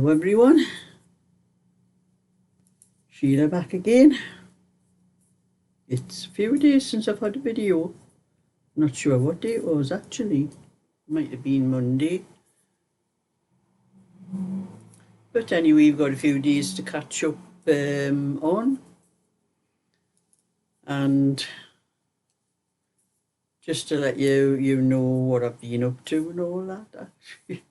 Hello everyone, Sheila back again. It's a few days since I've had a video. Not sure what day it was actually. Might have been Monday. But anyway, we've got a few days to catch up on. And just to let you know what I've been up to and all that actually.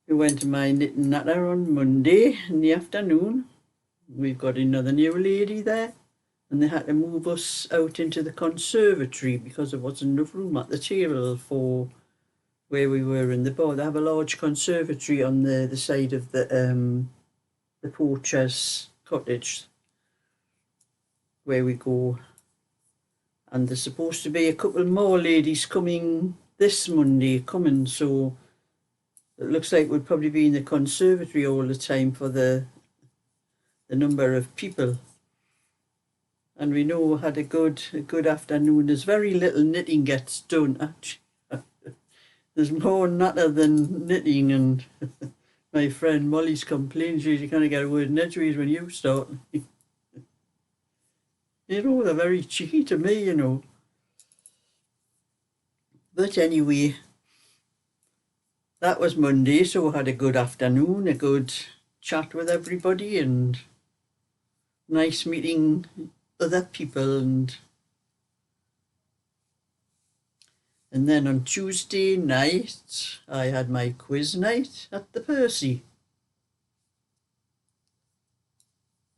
We went to my knit and natter on Monday in the afternoon. We've got another new lady there. And they had to move us out into the conservatory because there wasn't enough room at the table for where we were in the bar. They have a large conservatory on the side of the poacher's cottage where we go. And there's supposed to be a couple more ladies coming this Monday so it looks like we'll probably be in the conservatory all the time for the number of people. And we know we had a good afternoon. There's very little knitting gets done actually. There's more natter than knitting, and my friend Molly's complaining you can't get a word in edgeways when you start. You know, they're very cheeky to me, you know. But anyway, that was Monday, so we had a good afternoon, a good chat with everybody, and nice meeting other people. And then on Tuesday night, I had my quiz night at the Percy.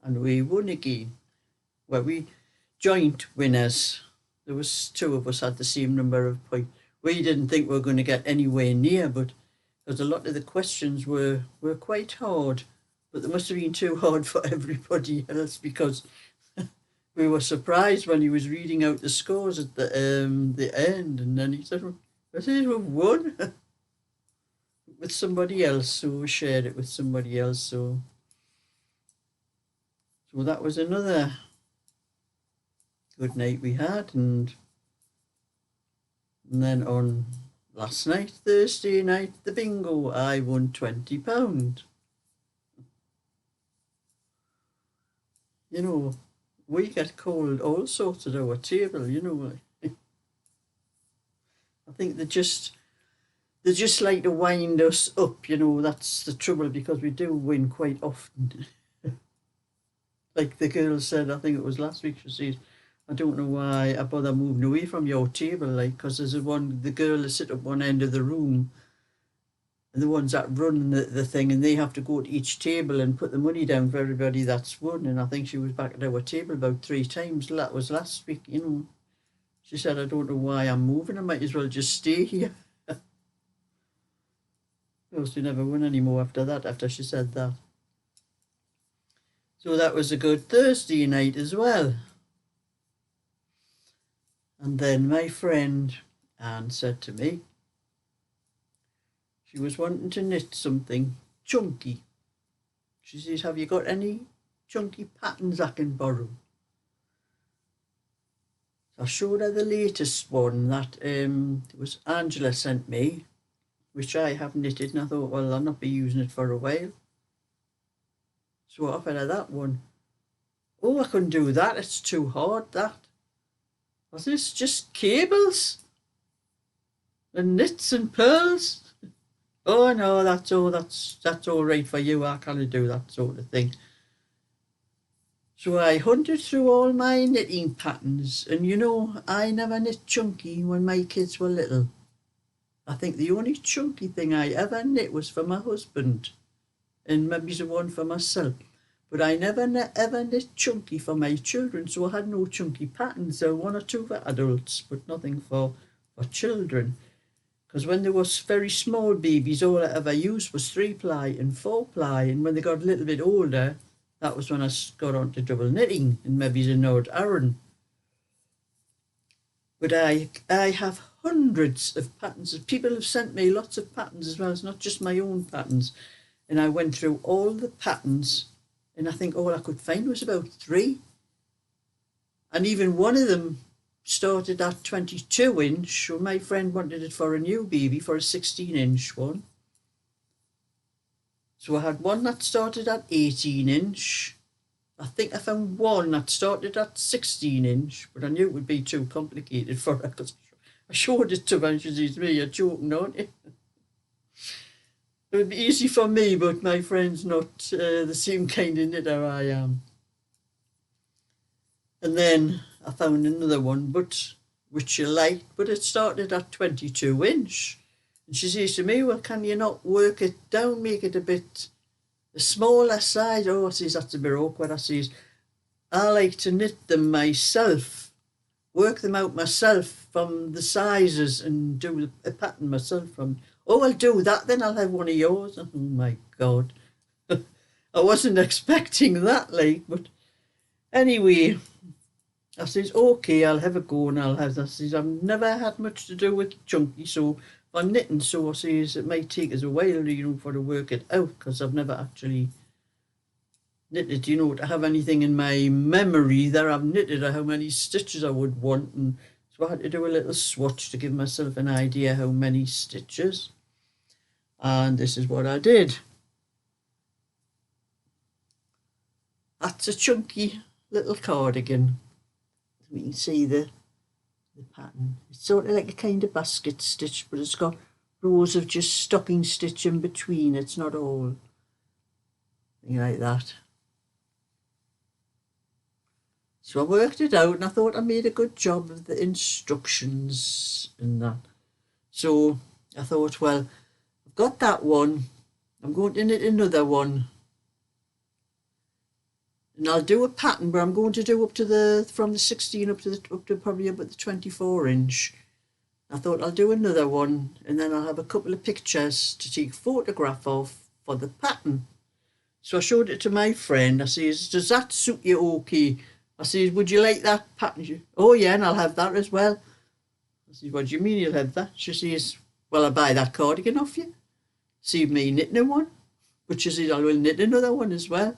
And we won again. Well, we joint winners. There was two of us had the same number of points. We didn't think we were going to get anywhere near, but because a lot of the questions were quite hard. But they must have been too hard for everybody else because we were surprised when he was reading out the scores at the end, and then he said, I think we've won with somebody else, so we shared it with somebody else. So that was another good night we had, and then on last night, Thursday night, the bingo, I won £20. You know, we get called all sorts at our table, you know. I think they just like to wind us up, you know. That's the trouble, because we do win quite often. Like the girl said, I think it was last week, she said, I don't know why I bother moving away from your table, like, because there's the girl that sit at one end of the room, and the ones that run the thing, and they have to go to each table and put the money down for everybody that's won. And I think she was back at our table about 3 times. That was last week, you know. She said, I don't know why I'm moving. I might as well just stay here. Of course, we never won anymore after that, after she said that. So that was a good Thursday night as well. And then my friend Anne said to me, she was wanting to knit something chunky. She says, have you got any chunky patterns I can borrow? So I showed her the latest one that it was Angela sent me, which I have knitted, and I thought, well, I'll not be using it for a while. So I offered her that one. Oh, I couldn't do that, it's too hard, that. Was this just cables? And knits and pearls? Oh no, that's all right for you. I can't do that sort of thing. So I hunted through all my knitting patterns, and you know, I never knit chunky when my kids were little. I think the only chunky thing I ever knit was for my husband, and maybe the one for myself. But I never ever knit chunky for my children, so I had no chunky patterns. There were 1 or 2 for adults, but nothing for children. Because when they were very small babies, all I ever used was 3-ply and 4-ply. And when they got a little bit older, that was when I got on to double knitting and maybe the Nord Aran. But I have hundreds of patterns. People have sent me lots of patterns as well. It's not just my own patterns. And I went through all the patterns, and I think all I could find was about 3. And even one of them started at 22-inch, so my friend wanted it for a new baby, for a 16-inch one. So I had one that started at 18-inch. I think I found one that started at 16-inch, but I knew it would be too complicated for her because I showed it to her and she says, "Me, you're joking, aren't you?" It would be easy for me, but my friend's not the same kind of knitter I am. And then I found another one, but which she liked, but it started at 22-inch. And she says to me, "Well, can you not work it down, make it a bit a smaller size?" Oh, I says, "That's a bit awkward." I says, "I like to knit them myself, work them out myself from the sizes and do a pattern myself from." "Oh, I'll do that then, I'll have one of yours." Oh my God. I wasn't expecting that, like, but anyway, I says, "Okay, I'll have a go and I'll have that." I says, "I've never had much to do with chunky, so for knitting, so I says it might take us a while, for to work it out, because I've never actually knitted, to have anything in my memory that I've knitted or how many stitches I would want." And so I had to do a little swatch to give myself an idea how many stitches. And this is what I did. That's a chunky little cardigan. We can see the pattern. It's sort of like a kind of basket stitch, but it's got rows of just stocking stitch in between. It's not all thing like that. So I worked it out and I thought I made a good job of the instructions and that. So I thought, well, I've got that one. I'm going to knit another one. And I'll do a pattern, but I'm going to do from the 16 up to probably about the 24-inch. I thought I'll do another one, and then I'll have a couple of pictures to take a photograph of for the pattern. So I showed it to my friend. I says, "Does that suit you okay?" I says, "Would you like that pattern?" "Oh yeah, and I'll have that as well." I says, "What do you mean you'll have that?" She says, "Well, I'll buy that cardigan off you. Save me knitting one." But she says, "I will knit another one as well."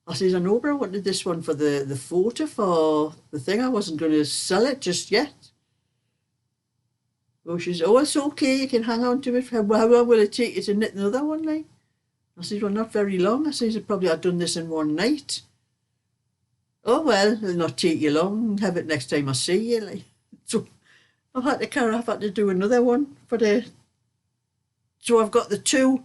I says, "I know, but I wanted this one for the photo for the thing. I wasn't going to sell it just yet." Oh, she says, "Oh, it's okay. You can hang on to it. How long will it take you to knit another one, like?" I says, "Well, not very long." I says, "Probably I've done this in one night." "Oh, well, it'll not take you long. Have it next time I see you, like." So I've had to do another one for the. So I've got the two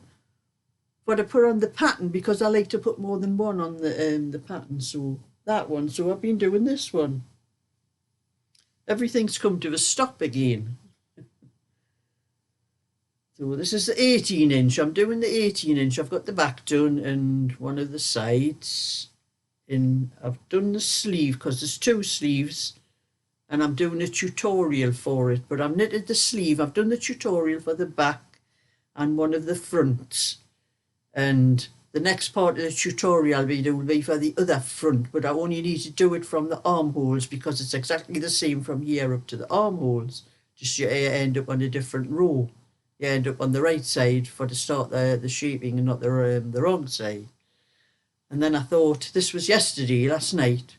for to put on the pattern, because I like to put more than one on the pattern. So that one. So I've been doing this one. Everything's come to a stop again. So this is the 18-inch. I'm doing the 18-inch. I've got the back done and one of the sides. I've done the sleeve because there's two sleeves, and I'm doing a tutorial for it. But I've knitted the sleeve. I've done the tutorial for the back and one of the fronts. And the next part of the tutorial I'll be doing will be for the other front, but I only need to do it from the armholes because it's exactly the same from here up to the armholes. Just you end up on a different row. You end up on the right side for to start the shaping and not the wrong side. And then I thought, this was last night.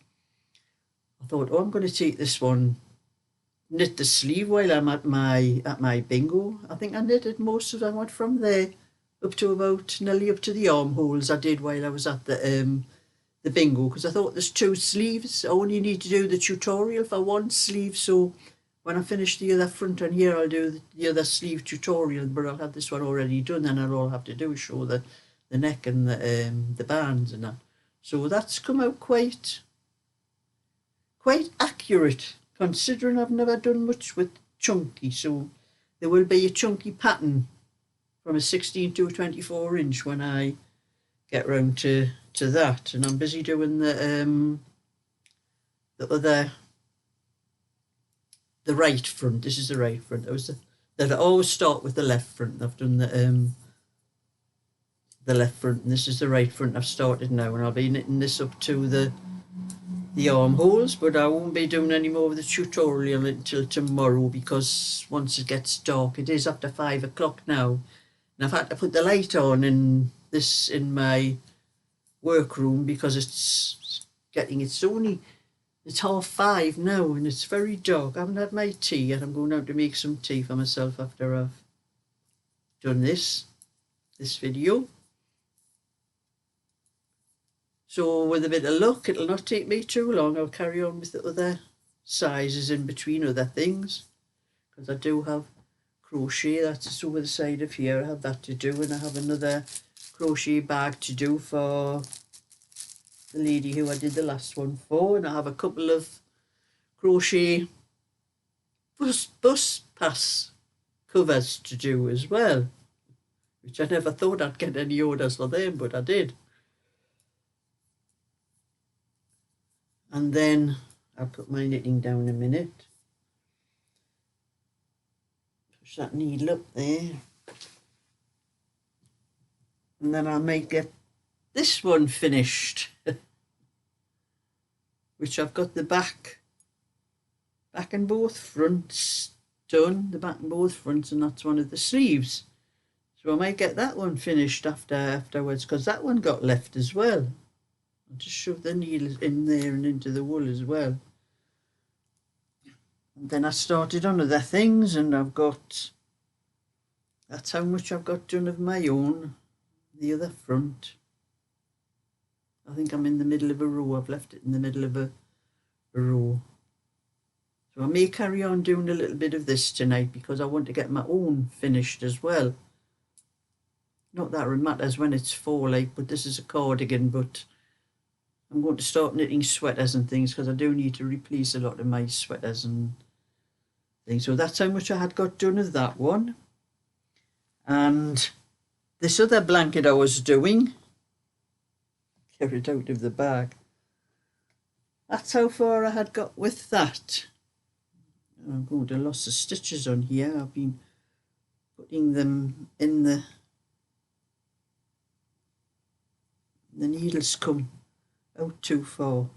I thought, oh, I'm going to take this one, knit the sleeve while I'm at my bingo. I think I knitted most of them. I went from there up to about nearly up to the armholes. I did while I was at the bingo, because I thought there's two sleeves. I only need to do the tutorial for one sleeve. So when I finish the other front and here, I'll do the other sleeve tutorial. But I'll have this one already done, and all I'll have to do is show the neck and the bands and that. So that's come out quite accurate, considering I've never done much with chunky. So there will be a chunky pattern from a 16 to a 24-inch when I get round to that. And I'm busy doing the right front. This is the right front. I always start with the left front. I've done the left front, and this is the right front. I've started now, and I'll be knitting this up to the armholes, but I won't be doing any more of the tutorial until tomorrow, because once it gets dark, it is after 5 o'clock now, and I've had to put the light on in my workroom because it's 5:30 now, and it's very dark. I haven't had my tea yet. I'm going out to make some tea for myself after I've done this video. So with a bit of luck, it'll not take me too long. I'll carry on with the other sizes in between other things, because I do have crochet. That's just over the side of here. I have that to do, and I have another crochet bag to do for the lady who I did the last one for, and I have a couple of crochet bus pass covers to do as well, which I never thought I'd get any orders for them, but I did. And then I'll put my knitting down a minute. Push that needle up there. And then I might get this one finished, which I've got the back and both fronts done, the back and both fronts, and that's one of the sleeves. So I might get that one finished afterwards, because that one got left as well. I'll just shove the needle in there and into the wool as well. And then I started on other things, and that's how much I've got done of my own. The other front, I think I'm in the middle of a row. I've left it in the middle of a row. So I may carry on doing a little bit of this tonight, because I want to get my own finished as well. Not that it matters when it's for, like, but this is a cardigan, but I'm going to start knitting sweaters and things, because I do need to replace a lot of my sweaters and things. So that's how much I had got done of that one. And this other blanket I was doing, get it out of the bag. That's how far I had got with that. I'm going to lots of stitches on here. I've been putting them in the needles come out too far.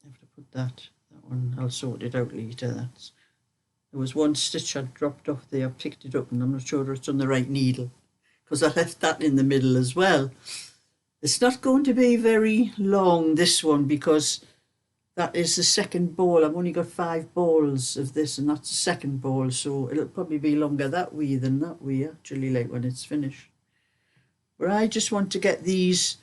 I have to put that one, I'll sort it out later. There was one stitch I dropped off there. I picked it up and I'm not sure it's on the right needle, because I left that in the middle as well. It's not going to be very long, this one, because that is the second ball. I've only got 5 balls of this, and that's the second ball, so it'll probably be longer that way than that way, actually, like when it's finished. But I just want to get these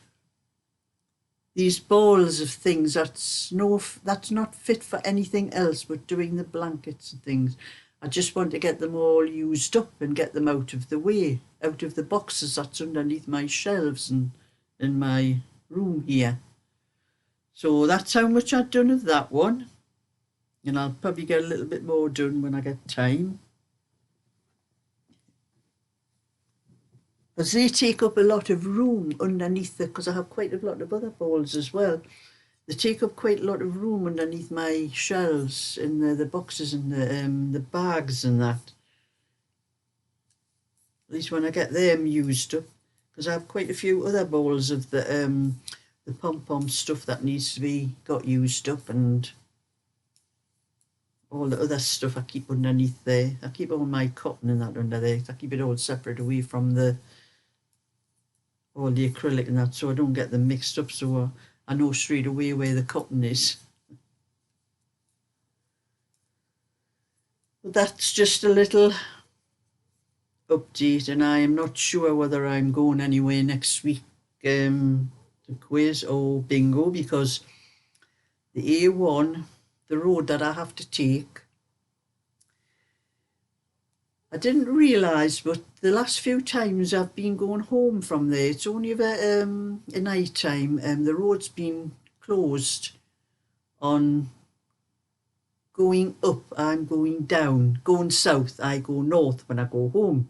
balls of things that's not fit for anything else but doing the blankets and things. I just want to get them all used up and get them out of the way, out of the boxes that's underneath my shelves and in my room here. So that's how much I've done of that one, and I'll probably get a little bit more done when I get time, because they take up a lot of room underneath because I have quite a lot of other balls as well. They take up quite a lot of room underneath my shelves in the boxes and the bags and that. At least when I get them used up, because I have quite a few other balls of the pom-pom stuff that needs to be got used up, and all the other stuff I keep underneath there. I keep all my cotton and that under there. I keep it all separate away from all the acrylic and that, so I don't get them mixed up, so I know straight away where the cotton is. But that's just a little update, and I am not sure whether I'm going anywhere next week to quiz or bingo, because the A1, the road that I have to take, I didn't realise, but the last few times I've been going home from there, it's only about at night time, the road's been closed on going up, I'm going down, going south, I go north when I go home.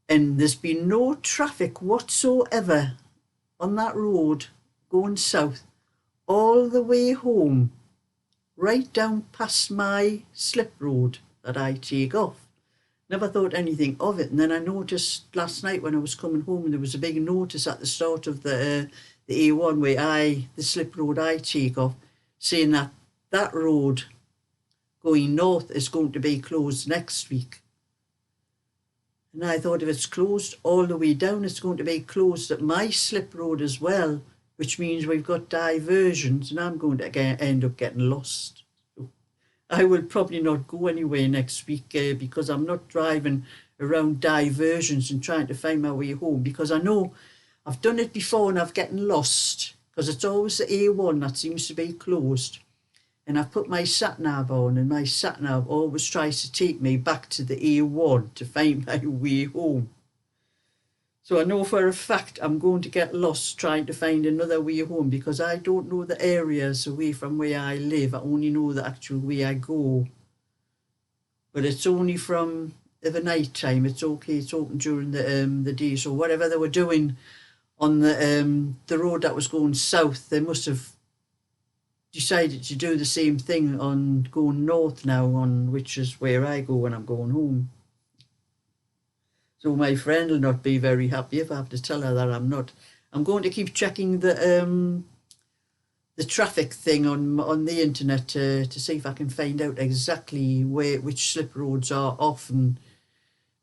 And there's been no traffic whatsoever on that road going south all the way home, right down past my slip road that I take off. Never thought anything of it, and then I noticed last night when I was coming home, there was a big notice at the start of the A1 where the slip road I take off, saying that road going north is going to be closed next week. And I thought, if it's closed all the way down, it's going to be closed at my slip road as well, which means we've got diversions, and I'm going to end up getting lost. So I will probably not go anywhere next week because I'm not driving around diversions and trying to find my way home, because I know I've done it before and I've gotten lost because it's always the A1 that seems to be closed. And I've put my sat-nav on, and my sat-nav always tries to take me back to the A1 to find my way home. So I know for a fact I'm going to get lost trying to find another way home because I don't know the areas away from where I live. I only know the actual way I go. But it's only from the night time. It's okay. It's open during the day. So whatever they were doing on the road that was going south, they must have decided to do the same thing on going north now, on which is where I go when I'm going home. So my friend will not be very happy if I have to tell her that I'm not. I'm going to keep checking the traffic thing on the internet to see if I can find out exactly which slip roads are off, and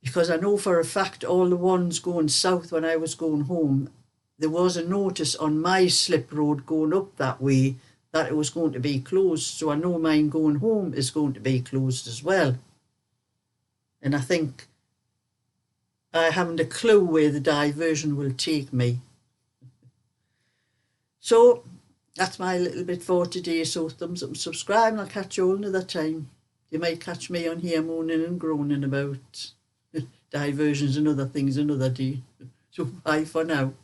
because I know for a fact all the ones going south when I was going home, there was a notice on my slip road going up that way that it was going to be closed. So I know mine going home is going to be closed as well. And I think I haven't a clue where the diversion will take me. So that's my little bit for today. So thumbs up and subscribe, and I'll catch you all another time. You might catch me on here moaning and groaning about diversions and other things another day. So bye for now.